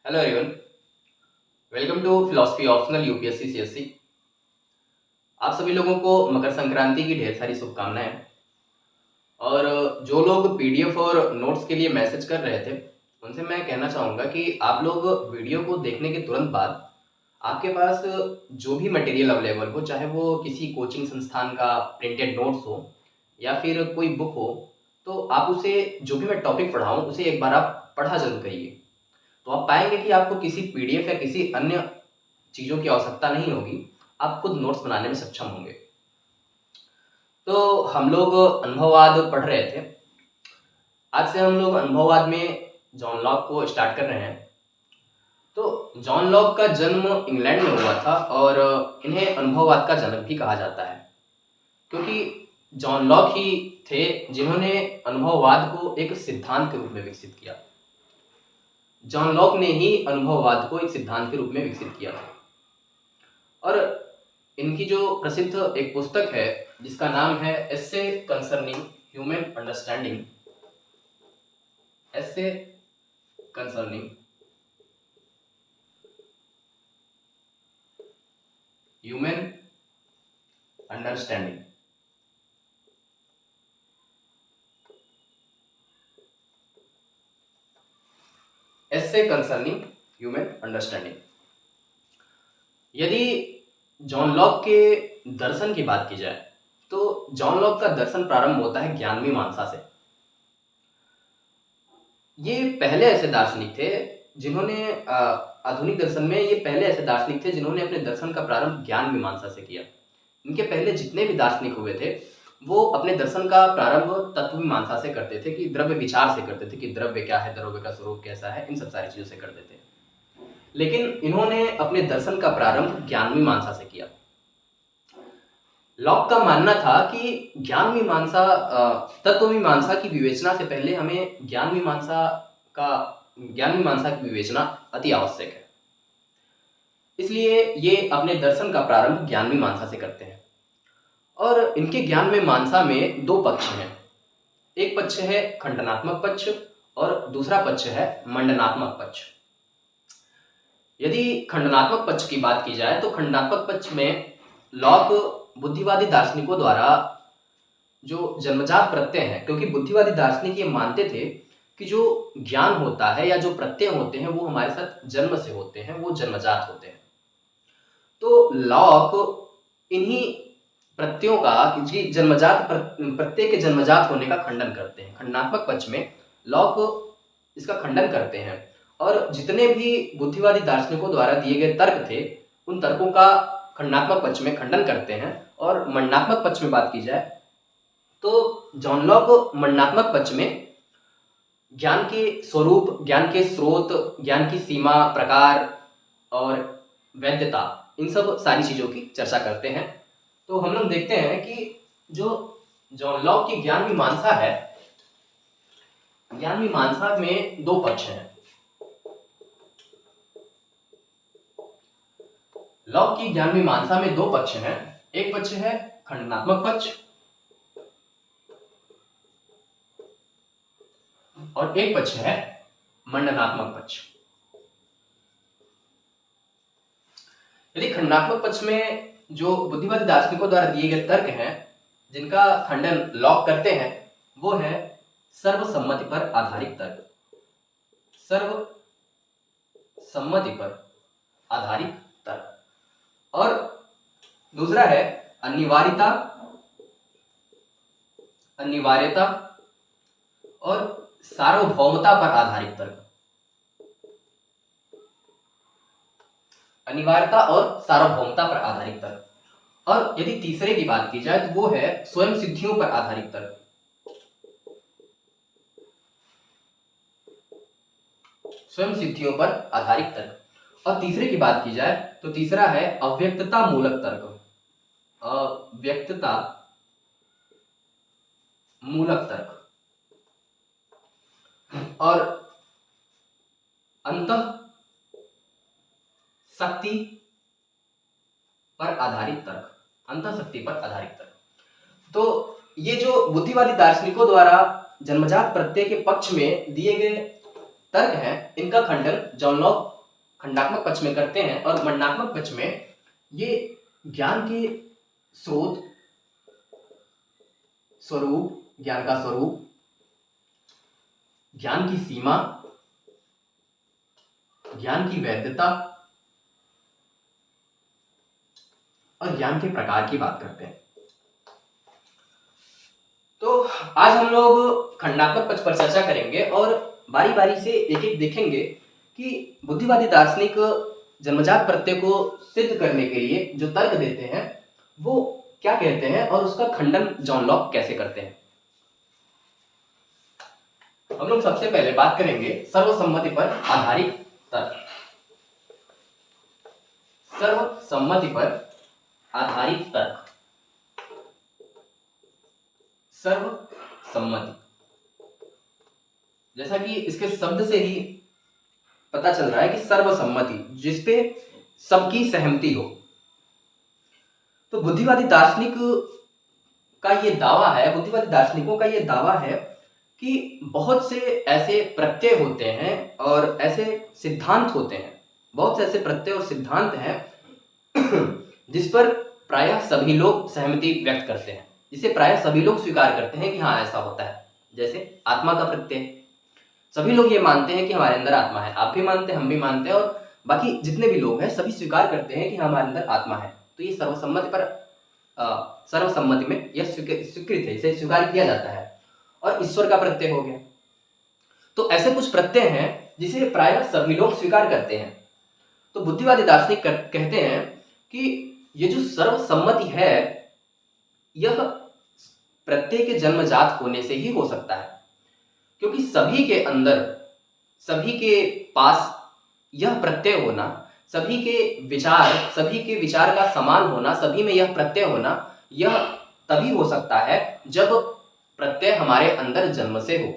Hello everyone, welcome to philosophy optional UPSC CSC. आप सभी लोगों को मकर संक्रांति की ढेर सारी शुभकामनाएं। और जो लोग पीडीएफ और नोट्स के लिए मैसेज कर रहे थे उनसे मैं कहना चाहूँगा कि आप लोग वीडियो को देखने के तुरंत बाद आपके पास जो भी मटेरियल अवेलेबल हो, चाहे वो किसी कोचिंग संस्थान का प्रिंटेड नोट्स हो या फिर कोई बुक हो, तो आप उसे जो भी मैं टॉपिक पढ़ाऊँ उसे एक बार आप पढ़ा जरूर करिए। तो आप पाएंगे कि आपको किसी पीडीएफ या किसी अन्य चीज़ों की आवश्यकता नहीं होगी, आप खुद नोट्स बनाने में सक्षम होंगे। तो हम लोग अनुभववाद पढ़ रहे थे। आज से हम लोग अनुभववाद में जॉन लॉक को स्टार्ट कर रहे हैं। तो जॉन लॉक का जन्म इंग्लैंड में हुआ था और इन्हें अनुभववाद का जनक भी कहा जाता है, क्योंकि जॉन लॉक ही थे जिन्होंने अनुभववाद को एक सिद्धांत के रूप में विकसित किया। जॉन लॉक ने ही अनुभववाद को एक सिद्धांत के रूप में विकसित किया था। और इनकी जो प्रसिद्ध एक पुस्तक है जिसका नाम है एसे कंसर्निंग ह्यूमन अंडरस्टैंडिंग, एसे कंसर्निंग ह्यूमन अंडरस्टैंडिंग, एसे कंसर्निंग ह्यूमन अंडरस्टैंडिंग। यदि जॉन लॉक के दर्शन की बात की जाए तो जॉन लॉक का दर्शन प्रारंभ होता है ज्ञान मीमांसा से। ये पहले ऐसे दार्शनिक थे जिन्होंने आधुनिक दर्शन में ये पहले ऐसे दार्शनिक थे जिन्होंने अपने दर्शन का प्रारंभ ज्ञान मीमांसा से किया। इनके पहले जितने भी दार्शनिक हुए थे वो अपने दर्शन का प्रारंभ तत्व मीमांसा से करते थे, कि द्रव्य विचार से करते थे कि द्रव्य क्या है, द्रव्य का स्वरूप कैसा है, इन सब सारी चीजों से करते थे। लेकिन इन्होंने अपने दर्शन का प्रारंभ ज्ञान मीमांसा से किया। लॉक का मानना था कि ज्ञान मीमांसा तत्व मीमांसा की विवेचना से पहले हमें ज्ञान मीमांसा की विवेचना अति आवश्यक है। इसलिए ये अपने दर्शन का प्रारंभ ज्ञान मीमांसा से करते हैं। और इनके ज्ञान मीमांसा में दो पक्ष हैं। एक पक्ष है खंडनात्मक पक्ष और दूसरा पक्ष है मंडनात्मक पक्ष। यदि खंडनात्मक पक्ष की बात की जाए तो खंडनात्मक पक्ष में लॉक बुद्धिवादी दार्शनिकों द्वारा जो जन्मजात प्रत्यय हैं, क्योंकि बुद्धिवादी दार्शनिक ये मानते थे कि जो ज्ञान होता है या जो प्रत्यय होते हैं वो हमारे साथ जन्म से होते हैं, वो जन्मजात होते हैं। तो लॉक इन्हीं प्रत्ययों का जन्मजात प्रत्यय के जन्मजात होने का खंडन करते हैं। खंडनात्मक पक्ष में लॉक इसका खंडन करते हैं और जितने भी बुद्धिवादी दार्शनिकों द्वारा दिए गए तर्क थे उन तर्कों का खंडनात्मक पक्ष में खंडन करते हैं। और मंडनात्मक पक्ष में बात की जाए तो जॉन लॉक मंडनात्मक पक्ष में ज्ञान के स्वरूप, ज्ञान के स्रोत, ज्ञान की सीमा, प्रकार और वैधता, इन सब सारी चीजों की चर्चा करते हैं। तो हम लोग देखते हैं कि जो जॉन लॉक की ज्ञान मीमांसा है, ज्ञान मीमांसा में दो पक्ष हैं। लॉक की ज्ञान मीमांसा में दो पक्ष हैं। एक पक्ष है खंडनात्मक पक्ष और एक पक्ष है मंडनात्मक पक्ष। यदि खंडनात्मक पक्ष में जो बुद्धिवादी दार्शनिकों द्वारा दिए गए तर्क हैं जिनका खंडन लॉक करते हैं वो है सर्वसम्मति पर आधारित तर्क, सर्वसम्मति पर आधारित तर्क। और दूसरा है अनिवार्यता और सार्वभौमता पर आधारित तर्क। अनिवार्यता और सार्वभौमता पर आधारित तर्क। और यदि तीसरे की बात की जाए तो वो है स्वयं सिद्धियों पर आधारित तर्क। स्वयं सिद्धियों पर आधारित तर्क। और तीसरे की बात की जाए तो तीसरा है अव्यक्तता मूलक तर्क। अव्यक्तता मूलक तर्क और अंतः शक्ति पर आधारित तर्क, अंतः शक्ति पर आधारित तर्क। तो ये जो बुद्धिवादी दार्शनिकों द्वारा जन्मजात प्रत्यय के पक्ष में दिए गए तर्क हैं, इनका खंडन जॉन लॉक खंडात्मक पक्ष में करते हैं। और मंडनात्मक पक्ष में ये ज्ञान के स्रोत, स्वरूप, ज्ञान का स्वरूप, ज्ञान की सीमा, ज्ञान की वैधता और ज्ञान के प्रकार की बात करते हैं। तो आज हम लोग खंडात्मक पक्ष पर चर्चा करेंगे और बारी बारी से एक एक देखेंगे कि बुद्धिवादी दार्शनिक जन्मजात प्रत्यय को सिद्ध करने के लिए जो तर्क देते हैं वो क्या कहते हैं और उसका खंडन जॉन लॉक कैसे करते हैं। हम लोग सबसे पहले बात करेंगे सर्वसम्मति पर आधारित तर्क। सर्वसम्मति पर आधारित तर्क। सर्वसम्मति, जैसा कि इसके शब्द से ही पता चल रहा है कि सर्वसम्मति, जिसपे सबकी सहमति हो। तो बुद्धिवादी दार्शनिक का ये दावा है, बुद्धिवादी दार्शनिकों का ये दावा है कि बहुत से ऐसे प्रत्यय होते हैं और ऐसे सिद्धांत होते हैं, बहुत से ऐसे प्रत्यय और सिद्धांत हैं जिस पर प्रायः सभी लोग सहमति व्यक्त करते हैं, जिसे प्रायः सभी लोग स्वीकार करते हैं कि हाँ ऐसा होता है। जैसे आत्मा का प्रत्यय, सभी लोग ये मानते हैं कि हमारे अंदर आत्मा है, आप भी मानते हैं, हम भी मानते हैं, और बाकी जितने भी लोग हैं सभी स्वीकार करते हैं कि हमारे अंदर आत्मा है। तो ये सर्वसम्मति पर सर्वसम्मति में यह स्वीकृत है, इसे स्वीकार किया जाता है। और ईश्वर का प्रत्यय हो गया। तो ऐसे कुछ प्रत्यय हैं जिसे प्रायः सभी लोग स्वीकार करते हैं। तो बुद्धिवादी दार्शनिक कहते हैं कि ये जो सर्वसम्मति है यह प्रत्यय के जन्मजात होने से ही हो सकता है, क्योंकि सभी के अंदर, सभी के पास यह प्रत्यय होना, सभी के विचार का समान होना, सभी में यह प्रत्यय होना, यह तभी हो सकता है जब प्रत्यय हमारे अंदर जन्म से हो।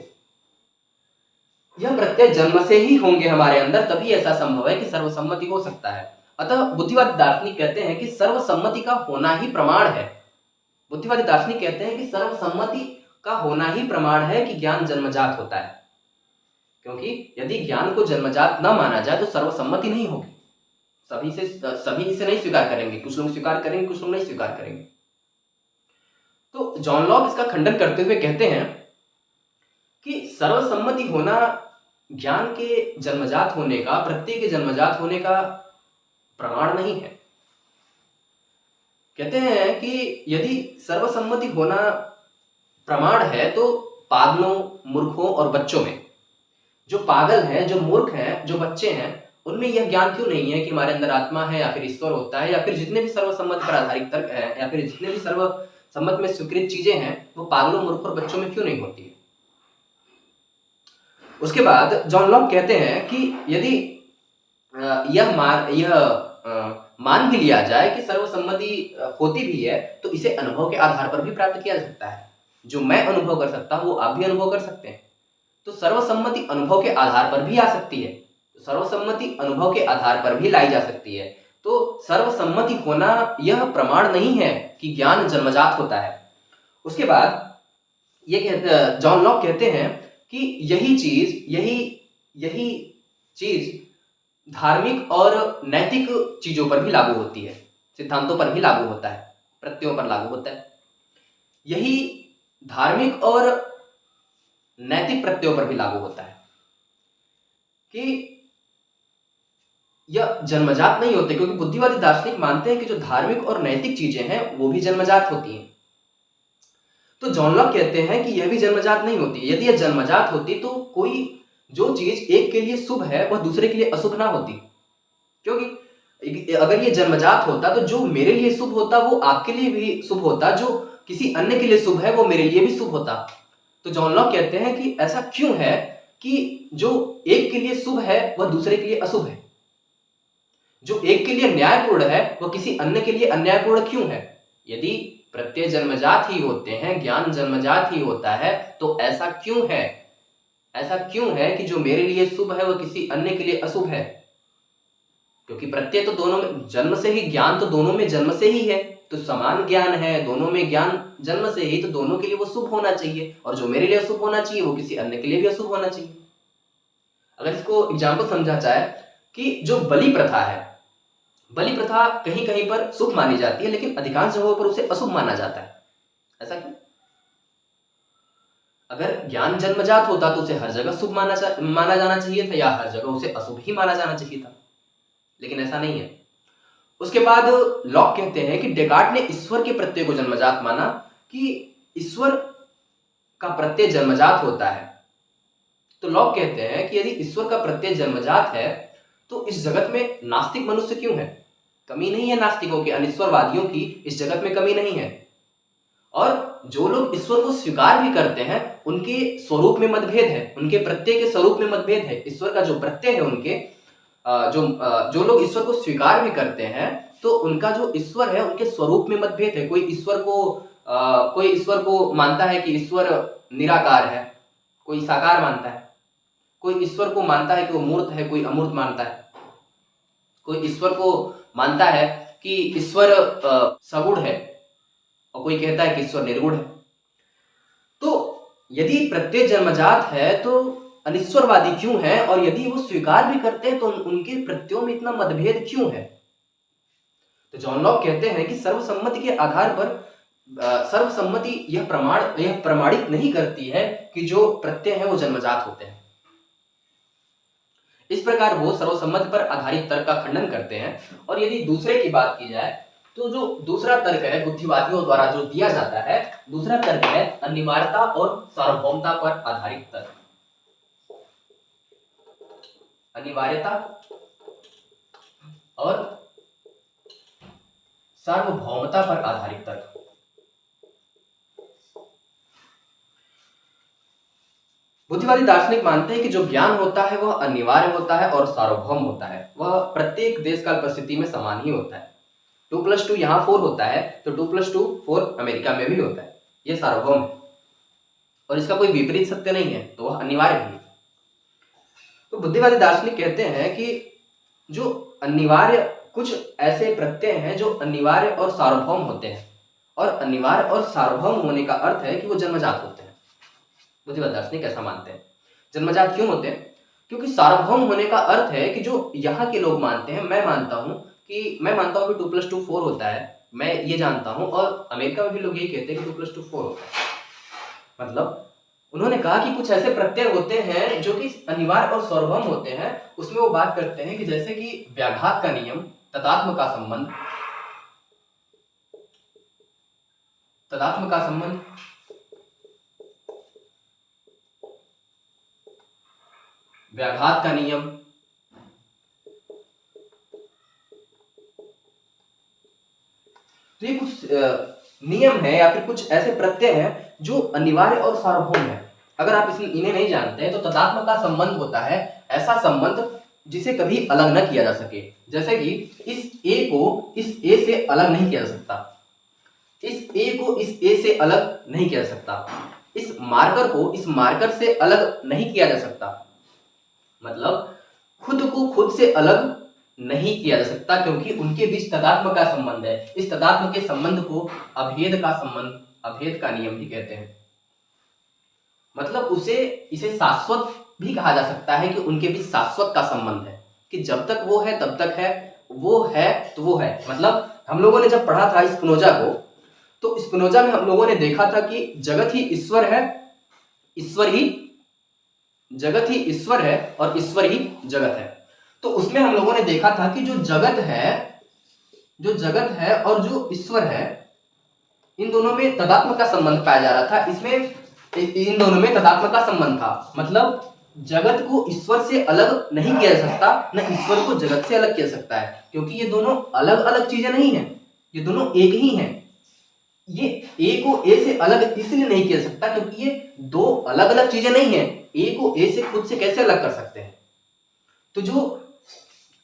यह प्रत्यय जन्म से ही होंगे हमारे अंदर, तभी ऐसा संभव है कि सर्वसम्मति हो सकता है। अतः बुद्धिवादी दार्शनिक कहते हैं कि सर्वसम्मति का होना ही प्रमाण है। बुद्धिवादी दार्शनिक कहते हैं कि सर्वसम्मति का होना ही प्रमाण है कि ज्ञान जन्मजात होता है, क्योंकि यदि ज्ञान को जन्मजात न माना जाए तो सर्वसम्मति नहीं होगी। सभी इसे नहीं स्वीकार करेंगे, कुछ लोग स्वीकार करेंगे, कुछ लोग नहीं स्वीकार करेंगे। तो जॉन लॉक इसका खंडन करते हुए कहते हैं कि सर्वसम्मति होना ज्ञान के जन्मजात होने का, प्रत्यय के जन्मजात होने का प्रमाण नहीं है। कहते हैं कि यदि सर्वसम्मति होना प्रमाण है तो पागलों, मूर्खों और बच्चों में, जो पागल हैं, जो मूर्ख हैं, जो बच्चे हैं, उनमें यह ज्ञान क्यों नहीं है कि हमारे अंदर आत्मा है या फिर ईश्वर होता है, या फिर जितने भी सर्वसम्मति पर आधारित तर्क है या फिर जितने भी सर्वसम्मत में स्वीकृत चीजें हैं वो पागलों, मूर्ख और बच्चों में क्यों नहीं होती है। उसके बाद जॉन लॉक कहते हैं कि यदि यह मान भी लिया जाए कि सर्वसम्मति होती भी है तो इसे अनुभव के आधार पर भी प्राप्त किया जा सकता है। जो मैं अनुभव कर सकता हूं वो आप भी अनुभव कर सकते हैं। तो सर्वसम्मति अनुभव के आधार पर भी आ सकती है, सर्वसम्मति अनुभव के आधार पर भी लाई जा सकती है। तो सर्वसम्मति होना यह प्रमाण नहीं है कि ज्ञान जन्मजात होता है। उसके बाद ये जॉन लॉक कहते हैं कि यही चीज धार्मिक और नैतिक चीजों पर भी लागू होती है, सिद्धांतों पर भी लागू होता है, प्रत्ययों पर लागू होता है। यही धार्मिक और नैतिक प्रत्ययों पर भी लागू होता है कि यह जन्मजात नहीं होते, क्योंकि बुद्धिवादी दार्शनिक मानते हैं कि जो धार्मिक और नैतिक चीजें हैं वो भी जन्मजात होती हैं। तो जॉन लॉक कहते हैं कि यह भी जन्मजात नहीं होती। यदि यह जन्मजात होती तो कोई जो चीज एक के लिए शुभ है वह दूसरे के लिए अशुभ ना होती, क्योंकि अगर ये जन्मजात होता तो जो मेरे लिए शुभ होता वो आपके लिए भी शुभ होता, जो किसी अन्य के लिए शुभ है वो मेरे लिए भी शुभ होता। तो जॉन लॉक कहते हैं कि ऐसा क्यों है कि जो एक के लिए शुभ है वह दूसरे के लिए अशुभ है, जो एक के लिए न्यायपूर्ण है वह किसी अन्य के लिए अन्यायपूर्ण क्यों है। यदि प्रत्यय जन्मजात ही होते हैं, ज्ञान जन्मजात ही होता है, तो ऐसा क्यों है, ऐसा क्यों है कि जो मेरे लिए शुभ है वह किसी अन्य के लिए अशुभ है। क्योंकि प्रत्यय तो दोनों में जन्म से ही, ज्ञान तो दोनों में जन्म से ही है, तो समान ज्ञान है, दोनों में ज्ञान जन्म से ही, तो दोनों के लिए वो शुभ होना चाहिए, और जो मेरे लिए अशुभ होना चाहिए वो किसी अन्य के लिए भी अशुभ होना चाहिए। अगर इसको एग्जाम्पल समझा जाए कि जो बलि प्रथा है, बलि प्रथा कहीं कहीं पर शुभ मानी जाती है, लेकिन अधिकांश जगहों पर उसे अशुभ माना जाता है। ऐसा क्यों? अगर ज्ञान जन्मजात होता तो उसे हर जगह शुभ माना जाना चाहिए था, या हर जगह उसे अशुभ ही माना जाना चाहिए था, लेकिन ऐसा नहीं है। उसके बाद लॉक कहते हैं कि डेकार्ट ने ईश्वर के प्रत्यय को जन्मजात माना, कि ईश्वर का प्रत्यय जन्मजात होता है। तो लॉक कहते हैं कि यदि ईश्वर का प्रत्यय जन्मजात है तो इस जगत में नास्तिक मनुष्य क्यों है? कमी नहीं है नास्तिकों की, अनिश्वरवादियों की इस जगत में कमी नहीं है। और जो लोग ईश्वर को स्वीकार भी करते हैं उनके स्वरूप में मतभेद है, उनके प्रत्यय के स्वरूप में मतभेद है। ईश्वर का जो प्रत्यय है उनके जो लोग ईश्वर को स्वीकार भी करते हैं तो उनका जो ईश्वर है उनके स्वरूप में मतभेद है। कोई ईश्वर को मानता है कि ईश्वर निराकार है, कोई साकार मानता है। कोई ईश्वर को मानता है कि वो मूर्त है, कोई अमूर्त मानता है। कोई ईश्वर को मानता है कि ईश्वर सगुण है, और कोई कहता है कि ईश्वर निर्गुण है। तो यदि प्रत्यय जन्मजात है तो अनिश्वरवादी क्यों है, और यदि वो स्वीकार भी करते हैं तो उनके प्रत्ययों में इतना मतभेद क्यों है? तो जॉन लॉक कहते हैं कि सर्वसम्मति के आधार पर सर्वसम्मति यह प्रमाणित नहीं करती है कि जो प्रत्यय है वो जन्मजात होते हैं। इस प्रकार वो सर्वसम्मति पर आधारित तर्क का खंडन करते हैं। और यदि दूसरे की बात की जाए तो जो दूसरा तर्क है बुद्धिवादियों द्वारा जो दिया जाता है, दूसरा तर्क है अनिवार्यता और सार्वभौमता पर आधारित तर्क। अनिवार्यता और सार्वभौमता पर आधारित तर्क। बुद्धिवादी दार्शनिक मानते हैं कि जो ज्ञान होता है वह अनिवार्य होता है और सार्वभौम होता है। वह प्रत्येक देश काल परिस्थिति में समान ही होता है। 2+2 यहाँ 4 होता है तो 2+2 4 अमेरिका में भी होता है। यह सार्वभौम है और इसका कोई विपरीत सत्य नहीं है, तो वह अनिवार्य भी है। तो बुद्धिवादी दार्शनिक कहते हैं कि जो अनिवार्य कुछ ऐसे प्रत्यय हैं जो अनिवार्य और सार्वभौम होते हैं, और अनिवार्य और सार्वभौम होने का अर्थ है कि वो जन्मजात होते हैं। बुद्धिवादी दार्शनिक ऐसा मानते हैं। जन्मजात क्यों होते हैं? क्योंकि सार्वभौम होने का अर्थ है कि जो यहाँ के लोग मानते हैं, मैं मानता हूँ कि 2+2 4 होता है, मैं ये जानता हूँ, और अमेरिका में भी लोग यही कहते हैं कि 2+2 4 होता है। मतलब उन्होंने कहा कि कुछ ऐसे प्रत्यय होते हैं जो कि अनिवार्य और सार्वभौम होते हैं। उसमें वो बात करते हैं कि जैसे कि व्याघात का नियम, तदात्म का संबंध, व्याघात का नियम, तो ये कुछ नियम है या फिर कुछ ऐसे प्रत्यय हैं जो अनिवार्य और सार्वभौम है। अगर आप इन्हें नहीं जानते हैं तो तदात्म का संबंध होता है ऐसा संबंध जिसे कभी अलग न किया जा सके। जैसे कि इस ए को इस ए से अलग नहीं किया जा सकता, इस ए को इस ए से अलग नहीं किया जा सकता, इस मार्कर को इस मार्कर से अलग नहीं किया जा सकता। मतलब खुद को खुद से अलग नहीं किया जा सकता, क्योंकि उनके बीच तदात्म का संबंध है। इस तदात्म के संबंध को अभेद का संबंध, अभेद का नियम भी कहते हैं। मतलब इसे शाश्वत भी कहा जा सकता है कि उनके बीच शाश्वत का संबंध है, कि जब तक वो है तब तक है, वो है तो वो है। मतलब हम लोगों ने जब पढ़ा था स्पिनोजा को, तो स्पिनोजा में हम लोगों ने देखा था कि जगत ही ईश्वर है, जगत ही ईश्वर है और ईश्वर ही जगत है। तो उसमें हम लोगों ने देखा था कि जो जगत है और जो ईश्वर है, इन दोनों में तदात्म का संबंध पाया जा रहा था। इसमें इन दोनों में तदात्म का संबंध था। मतलब जगत को ईश्वर से अलग नहीं किया जा सकता, न ईश्वर को जगत से अलग किया जा सकता है, क्योंकि ये दोनों अलग अलग चीजें नहीं है, ये दोनों एक ही हैं। ये ए को ए से अलग इसलिए नहीं किया जा सकता क्योंकि ये दो अलग अलग चीजें नहीं है। ए को ए से खुद से कैसे अलग कर सकते हैं? तो जो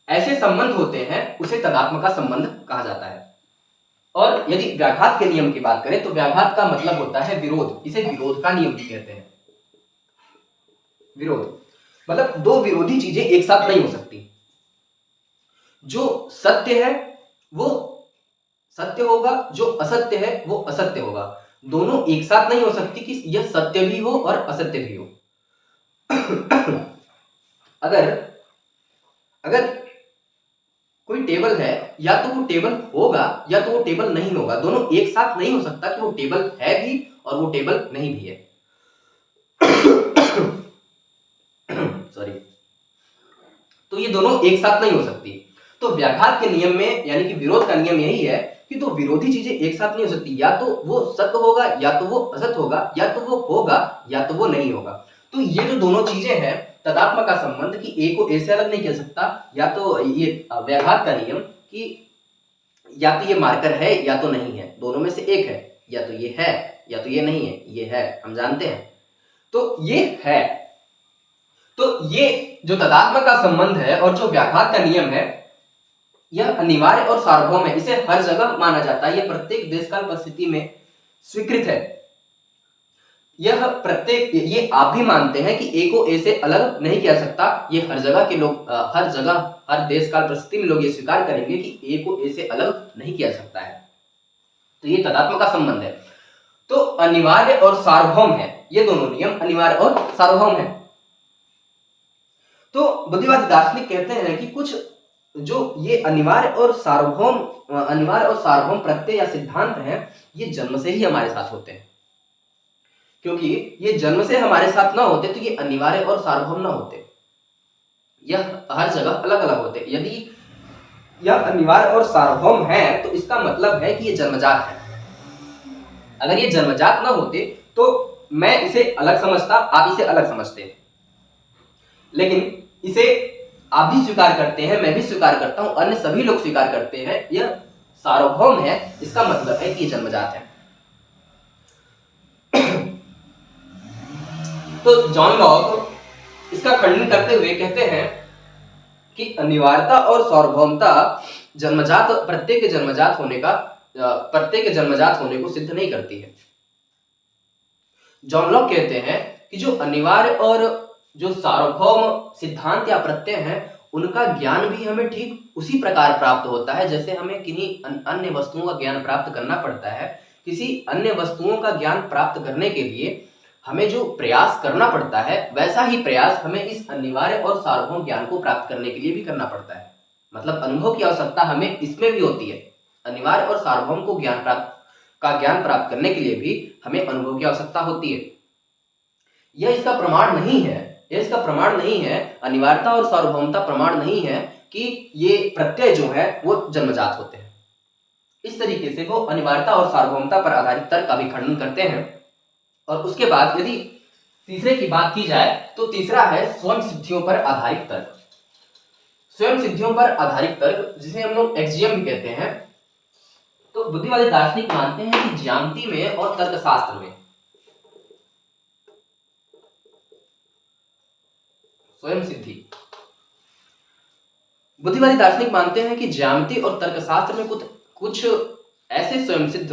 ऐसे संबंध होते हैं उसे तदात्म का संबंध कहा जाता है। और यदि व्याघात के नियम की बात करें तो व्याघात का मतलब होता है विरोध। इसे विरोध का नियम भी कहते हैं। विरोध मतलब दो विरोधी चीजें एक साथ नहीं हो सकती। जो सत्य है वो सत्य होगा, जो असत्य है वो असत्य होगा। दोनों एक साथ नहीं हो सकती कि यह सत्य भी हो और असत्य भी हो। अगर कोई टेबल है, या तो वो टेबल होगा या तो वो टेबल नहीं होगा, दोनों एक साथ नहीं हो सकता कि वो टेबल है भी और वो टेबल नहीं भी है। सॉरी। तो ये दोनों एक साथ नहीं हो सकती। तो व्याघात के नियम में यानी कि विरोध का नियम यही है कि दो विरोधी चीजें एक साथ नहीं हो सकती, या तो वो सत्य होगा या तो वो असत होगा, या तो वो होगा या तो वो नहीं होगा। तो ये जो दोनों चीजें हैं, तदात्म का संबंध कि ए को ए से अलग नहीं किया सकता, या तो ये व्याघात का नियम कि या तो ये मार्कर है या तो नहीं है, दोनों में से एक है, या तो ये है या तो ये नहीं है, ये है हम जानते हैं, तो ये है। तो ये जो तदात्म का संबंध है और जो व्याघात का नियम है, यह अनिवार्य और सार्वभौम है, इसे हर जगह माना जाता है, यह प्रत्येक देश काल परिस्थिति में स्वीकृत है। यह प्रत्येक, ये आप भी मानते हैं कि ए को ए से अलग नहीं किया सकता, ये हर जगह के लोग, हर जगह हर देश काल परिस्थिति में लोग ये स्वीकार करेंगे कि ए को ए से अलग नहीं किया सकता है। तो ये तदात्म का संबंध है। तो अनिवार्य और सार्वभौम है, ये दोनों नियम अनिवार्य और सार्वभौम है। तो बुद्धिवादी दार्शनिक कहते हैं कि कुछ जो ये अनिवार्य और सार्वभौम प्रत्यय या सिद्धांत हैं, ये जन्म से ही हमारे साथ होते हैं, क्योंकि ये जन्म से हमारे साथ ना होते तो ये अनिवार्य और सार्वभौम ना होते, यह हर जगह अलग अलग होते। यदि यह अनिवार्य और सार्वभौम है तो इसका मतलब है कि ये जन्मजात है। अगर ये जन्मजात ना होते तो मैं इसे अलग समझता, आप इसे अलग समझते, लेकिन इसे आप भी स्वीकार करते हैं, मैं भी स्वीकार करता हूं, अन्य सभी लोग स्वीकार करते हैं, यह सार्वभौम है, इसका मतलब है कि ये जन्मजात है। तो जॉन लॉक इसका खंडन करते हुए कहते हैं कि अनिवार्यता और सार्वभौमता जन्मजात प्रत्येक जन्मजात होने को सिद्ध नहीं करती है। जॉन लॉक कहते हैं कि जो अनिवार्य और जो सार्वभौम सिद्धांत या प्रत्यय हैं, उनका ज्ञान भी हमें ठीक उसी प्रकार प्राप्त होता है जैसे हमें किन्हीं अन्य वस्तुओं का ज्ञान प्राप्त करना पड़ता है। किसी अन्य वस्तुओं का ज्ञान प्राप्त करने के लिए हमें जो प्रयास करना पड़ता है, वैसा ही प्रयास हमें इस अनिवार्य और सार्वभौम ज्ञान को प्राप्त करने के लिए भी करना पड़ता है। मतलब अनुभव की आवश्यकता हमें इसमें भी होती है। अनिवार्य और सार्वभौम को ज्ञान प्राप्त करने के लिए भी हमें अनुभव की आवश्यकता होती है। यह इसका प्रमाण नहीं है, अनिवार्यता और सार्वभौमता प्रमाण नहीं है कि ये प्रत्यय जो है वो जन्मजात होते हैं। इस तरीके से वो अनिवार्यता और सार्वभौमता पर आधारित तर्क का भी खंडन करते हैं। और उसके बाद यदि तीसरे की बात की जाए तो तीसरा है स्वयं सिद्धियों पर आधारित तर्क। स्वयं सिद्धियों पर आधारित तर्क, जिसे हम लोग एक्सियम भी कहते हैं। तो बुद्धिवादी दार्शनिक मानते हैं कि ज्यामिति में और तर्कशास्त्र में स्वयं सिद्धि, बुद्धिवादी दार्शनिक मानते हैं कि ज्यामिति और तर्कशास्त्र में कुछ ऐसे स्वयं सिद्ध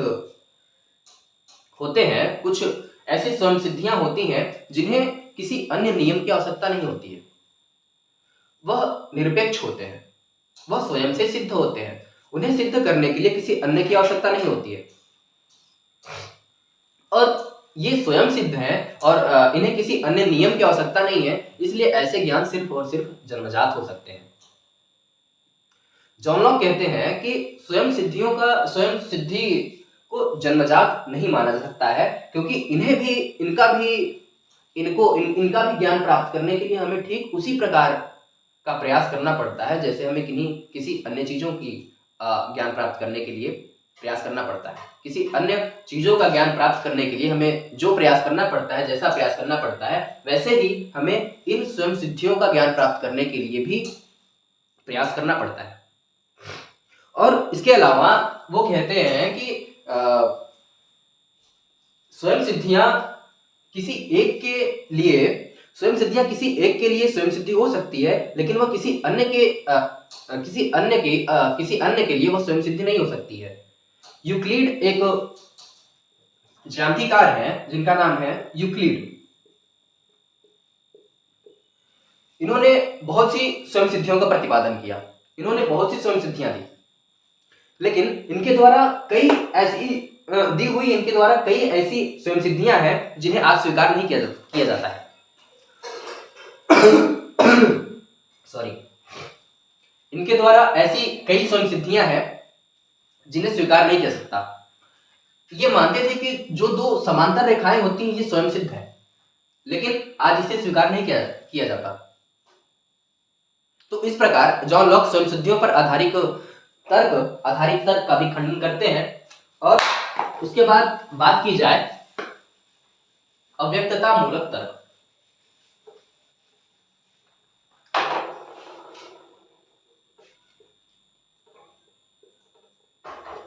होते हैं, कुछ ऐसी स्वयं सिद्धियां होती हैं जिन्हें किसी अन्य नियम की आवश्यकता नहीं होती है। वह निरपेक्ष होते हैं, वह स्वयं से सिद्ध होते हैं, उन्हें सिद्ध करने के लिए किसी अन्य की आवश्यकता नहीं होती है। और ये स्वयं सिद्ध हैं और इन्हें किसी अन्य नियम की आवश्यकता नहीं है, इसलिए ऐसे ज्ञान सिर्फ और सिर्फ जन्मजात हो सकते हैं। जॉन लॉक कहते हैं कि स्वयं सिद्धि को जन्मजात नहीं माना जा सकता है, क्योंकि इनका भी ज्ञान प्राप्त करने के लिए हमें ठीक उसी प्रकार का प्रयास करना पड़ता है जैसे हमें किसी अन्य चीजों की ज्ञान प्राप्त करने के लिए प्रयास करना पड़ता है। किसी अन्य चीजों का ज्ञान प्राप्त करने के लिए हमें जो प्रयास करना पड़ता है, जैसा प्रयास करना पड़ता है, वैसे ही हमें इन स्वयं सिद्धियों का ज्ञान प्राप्त करने के लिए भी प्रयास करना पड़ता है। और इसके अलावा वो कहते हैं कि स्वयं सिद्धियां किसी एक के लिए स्वयं सिद्धि हो सकती है, लेकिन वह किसी अन्य के लिए वह स्वयं सिद्धि नहीं हो सकती है। यूक्लिड एक ज्यामितिकार हैं जिनका नाम है यूक्लिड। इन्होंने बहुत सी स्वयं सिद्धियों का प्रतिपादन किया, इन्होंने बहुत सी स्वयं सिद्धियां दी, लेकिन इनके द्वारा कई ऐसी स्वयं सिद्धियां हैं जिन्हें आज स्वीकार नहीं किया जाता है। सॉरी। इनके द्वारा ऐसी कई स्वयं सिद्धियां हैं जिन्हें स्वीकार नहीं किया सकता। ये मानते थे कि जो दो समांतर रेखाएं होती हैं ये स्वयं सिद्ध है, लेकिन आज इसे स्वीकार नहीं किया जाता। तो इस प्रकार जॉन लॉक स्वयं सिद्धियों पर आधारित तर्क का भी खंडन करते हैं। और उसके बाद बात की जाए अव्यक्तता मूलक तर्क।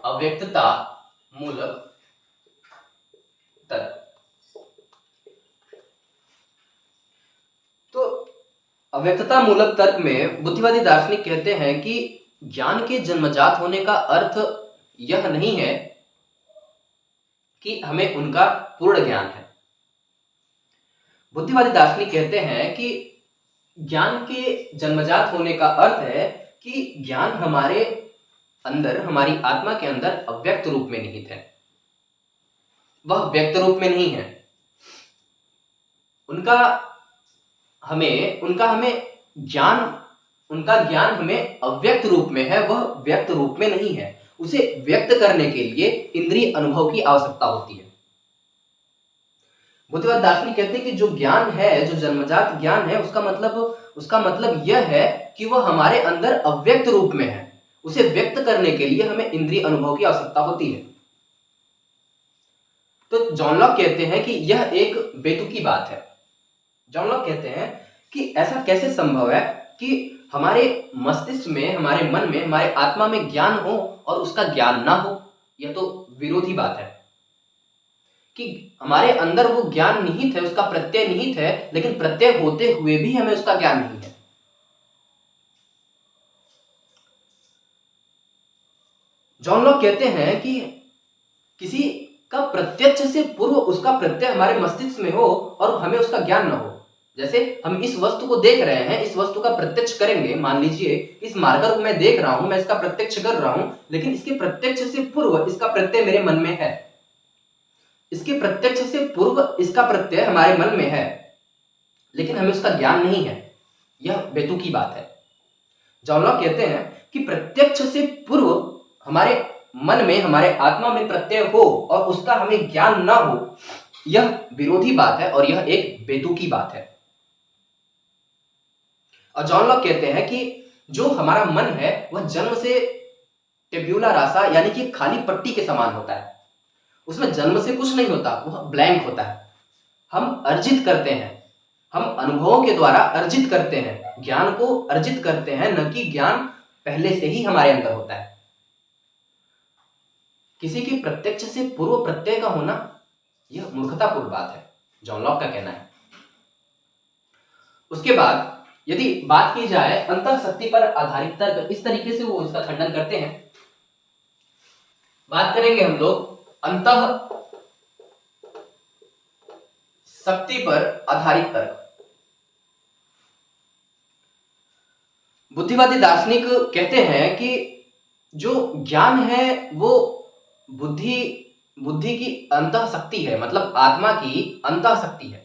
अव्यक्तता मूलक तर्क। तो अव्यक्तता मूलक तर्क में बुद्धिवादी दार्शनिक कहते हैं कि ज्ञान के जन्मजात होने का अर्थ यह नहीं है कि हमें उनका पूर्ण ज्ञान है। बुद्धिवादी दार्शनिक कहते हैं कि ज्ञान के जन्मजात होने का अर्थ है कि ज्ञान हमारे अंदर, हमारी आत्मा के अंदर अव्यक्त रूप में निहित है, वह व्यक्त रूप में नहीं है। उनका ज्ञान हमें अव्यक्त रूप में है, वह व्यक्त रूप में नहीं है। उसे व्यक्त करने के लिए इंद्रिय अनुभव की आवश्यकता होती है। बुद्धिवादी दार्शनिक कहते हैं कि जो ज्ञान है, जो जन्मजात ज्ञान है, उसका मतलब यह है कि वह हमारे अंदर अव्यक्त रूप में है। उसे व्यक्त करने के लिए हमें इंद्रिय अनुभव की आवश्यकता होती है। तो जॉन लॉक कहते हैं कि यह एक बेतुकी बात है। जॉन लॉक कहते हैं कि ऐसा कैसे संभव है कि हमारे मस्तिष्क में, हमारे मन में, हमारे आत्मा में ज्ञान हो और उसका ज्ञान ना हो। यह तो विरोधी बात है कि हमारे अंदर वो ज्ञान निहित है, उसका प्रत्यय निहित है, लेकिन प्रत्यय होते हुए भी हमें उसका ज्ञान नहीं है। जॉन लॉक कहते हैं कि किसी का प्रत्यक्ष से पूर्व उसका प्रत्यय हमारे मस्तिष्क में हो और हमें उसका ज्ञान न हो। जैसे हम इस वस्तु को देख रहे हैं, इस वस्तु का प्रत्यक्ष करेंगे। मान लीजिए इस मार्कर को मैं देख रहा हूं, मैं इसका प्रत्यक्ष कर रहा हूं, लेकिन इसके प्रत्यक्ष से पूर्व इसका प्रत्यय मेरे मन में है। इसके प्रत्यक्ष से पूर्व इसका प्रत्यय हमारे मन में है, लेकिन हमें उसका ज्ञान नहीं है। यह बेतुकी बात है। जॉन लॉक कहते हैं कि प्रत्यक्ष से पूर्व हमारे मन में, हमारे आत्मा में प्रत्यय हो और उसका हमें ज्ञान ना हो, यह विरोधी बात है और यह एक बेतुकी बात है। और जॉन लॉक कहते हैं कि जो हमारा मन है वह जन्म से टेब्यूला रासा यानी कि खाली पट्टी के समान होता है। उसमें जन्म से कुछ नहीं होता, वह ब्लैंक होता है। हम अर्जित करते हैं, हम अनुभवों के द्वारा अर्जित करते हैं, ज्ञान को अर्जित करते हैं, न कि ज्ञान पहले से ही हमारे अंदर होता है। किसी के प्रत्यक्ष से पूर्व प्रत्यय का होना यह मूर्खतापूर्ण बात है, जॉन लॉक का कहना है। उसके बाद यदि बात की जाए अंतःशक्ति पर आधारित तर्क, इस तरीके से वो इसका खंडन करते हैं। बात करेंगे हम लोग अंतः शक्ति पर आधारित तर्क। बुद्धिवादी दार्शनिक कहते हैं कि जो ज्ञान है वो बुद्धि की अंतःशक्ति है, मतलब आत्मा की अंतःशक्ति है।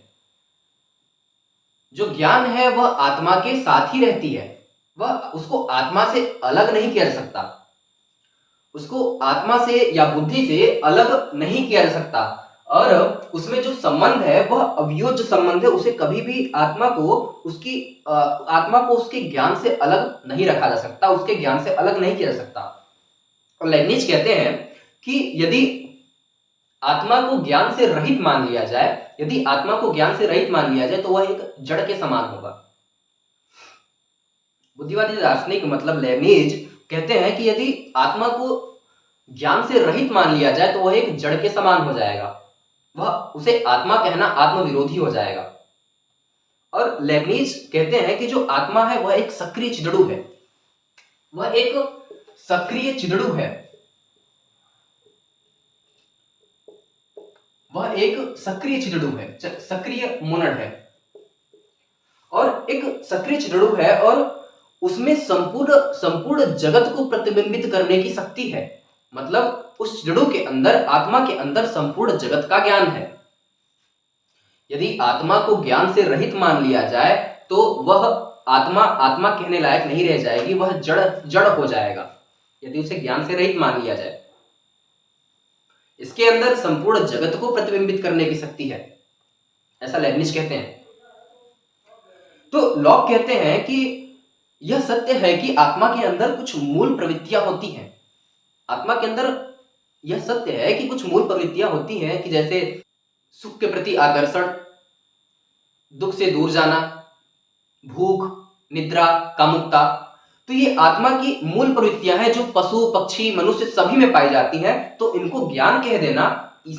जो ज्ञान है वह आत्मा के साथ ही रहती है, वह उसको आत्मा से अलग नहीं किया जा सकता, उसको आत्मा से या बुद्धि से अलग नहीं किया जा सकता। और उसमें जो संबंध है वह अवियोज्य संबंध है। उसे कभी भी आत्मा को उसके ज्ञान से अलग नहीं रखा जा सकता, उसके ज्ञान से अलग नहीं किया जा सकता। और लेibniz कहते हैं कि यदि आत्मा को ज्ञान से रहित मान लिया जाए, तो वह एक जड़ के समान होगा। बुद्धिवादी दार्शनिक मतलब लेibniz कहते हैं कि यदि आत्मा को ज्ञान से रहित मान लिया जाए तो वह एक जड़ के समान हो जाएगा, उसे आत्मा कहना आत्मविरोधी हो जाएगा। और लेibniz कहते हैं कि जो आत्मा है वह एक सक्रिय चिदड़ू है, सक्रिय मोनड है। और एक सक्रिय चिदड़ू है और उसमें संपूर्ण जगत को प्रतिबिंबित करने की शक्ति है। मतलब उस चिदड़ू के अंदर, आत्मा के अंदर संपूर्ण जगत का ज्ञान है। यदि आत्मा को ज्ञान से रहित मान लिया जाए तो वह आत्मा आत्मा कहने लायक नहीं रह जाएगी, वह जड़ जड़ हो जाएगा यदि उसे ज्ञान से रहित मान लिया जाए। इसके अंदर संपूर्ण जगत को प्रतिबिंबित करने की शक्ति है, ऐसा लेibniz कहते हैं। तो लॉक कहते हैं कि यह सत्य है कि आत्मा के अंदर कुछ मूल प्रवृत्तियां होती हैं। आत्मा के अंदर यह सत्य है कि कुछ मूल प्रवृत्तियां होती हैं कि जैसे सुख के प्रति आकर्षण, दुख से दूर जाना, भूख, निद्रा, कामुकता। तो ये आत्मा की मूल प्रवृत्तियां हैं जो पशु, पक्षी, मनुष्य सभी में पाई जाती हैं। तो इनको ज्ञान कह देना,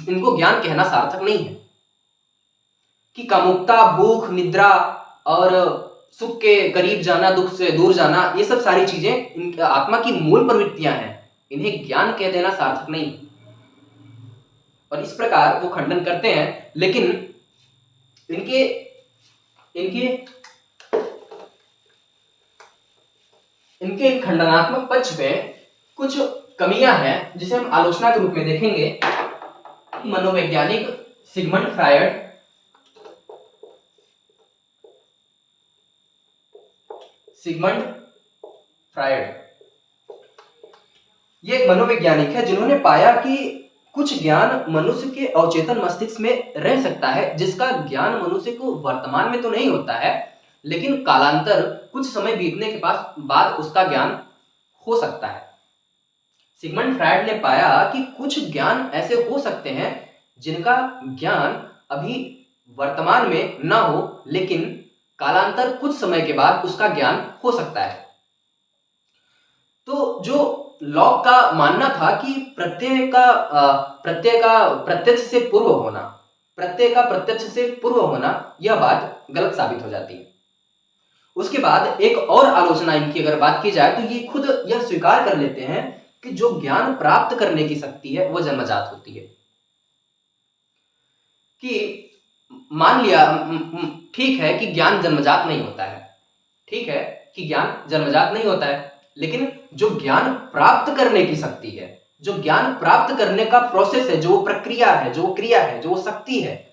इनको ज्ञान कहना सार्थक नहीं है कि कामुकता, भूख, निद्रा और सुख के करीब जाना, दुख से दूर जाना, ये सब सारी चीजें आत्मा की मूल प्रवृत्तियां हैं, इन्हें ज्ञान कह देना सार्थक नहीं। और इस प्रकार वो खंडन करते हैं, लेकिन इनके इनके इनके खंडनात्मक पक्ष में कुछ कमियां हैं जिसे हम आलोचना के रूप में देखेंगे। मनोवैज्ञानिक सिगमंड फ्रायड ये एक मनोवैज्ञानिक है जिन्होंने पाया कि कुछ ज्ञान मनुष्य के अवचेतन मस्तिष्क में रह सकता है, जिसका ज्ञान मनुष्य को वर्तमान में तो नहीं होता है, लेकिन कालांतर कुछ समय बीतने के बाद उसका ज्ञान हो सकता है। सिगमंड फ्रायड ने पाया कि कुछ ज्ञान ऐसे हो सकते हैं जिनका ज्ञान अभी वर्तमान में ना हो, लेकिन कालांतर कुछ समय के बाद उसका ज्ञान हो सकता है। तो जो लॉक का मानना था कि प्रत्यय का प्रत्यक्ष से पूर्व होना, यह बात गलत साबित हो जाती है। उसके बाद एक और आलोचना इनकी अगर बात की जाए तो ये खुद यह स्वीकार कर लेते हैं कि जो ज्ञान प्राप्त करने की शक्ति है वह जन्मजात होती है। कि मान लिया ठीक है कि ज्ञान जन्मजात नहीं होता है, लेकिन जो ज्ञान प्राप्त करने की शक्ति है, जो ज्ञान प्राप्त करने का प्रोसेस है, जो प्रक्रिया है, जो क्रिया है, जो शक्ति है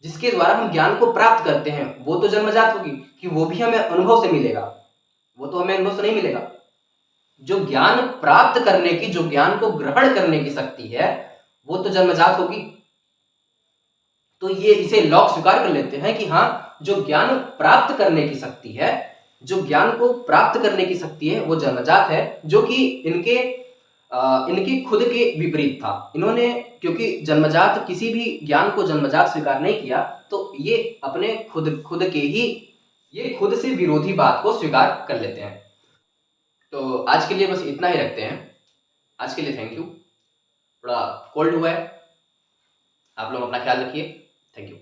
जिसके द्वारा हम ज्ञान को प्राप्त करते हैं, वो तो जन्मजात होगी कि वो भी हमें अनुभव से मिलेगा, वो तो हमें अनुभव से नहीं मिलेगा। जो ज्ञान प्राप्त करने की, जो ज्ञान को ग्रहण करने की शक्ति है, वो तो जन्मजात होगी। तो ये इसे लॉक स्वीकार कर लेते हैं कि हाँ, जो ज्ञान प्राप्त करने की शक्ति है, जो ज्ञान को प्राप्त करने की शक्ति है, वो जन्मजात है, जो कि इनके खुद के विपरीत था। इन्होंने क्योंकि जन्मजात किसी भी ज्ञान को जन्मजात स्वीकार नहीं किया, तो ये अपने खुद से विरोधी बात को स्वीकार कर लेते हैं। तो आज के लिए बस इतना ही रखते हैं। आज के लिए थैंक यू। थोड़ा कोल्ड हुआ है, आप लोग अपना ख्याल रखिए। Thank you.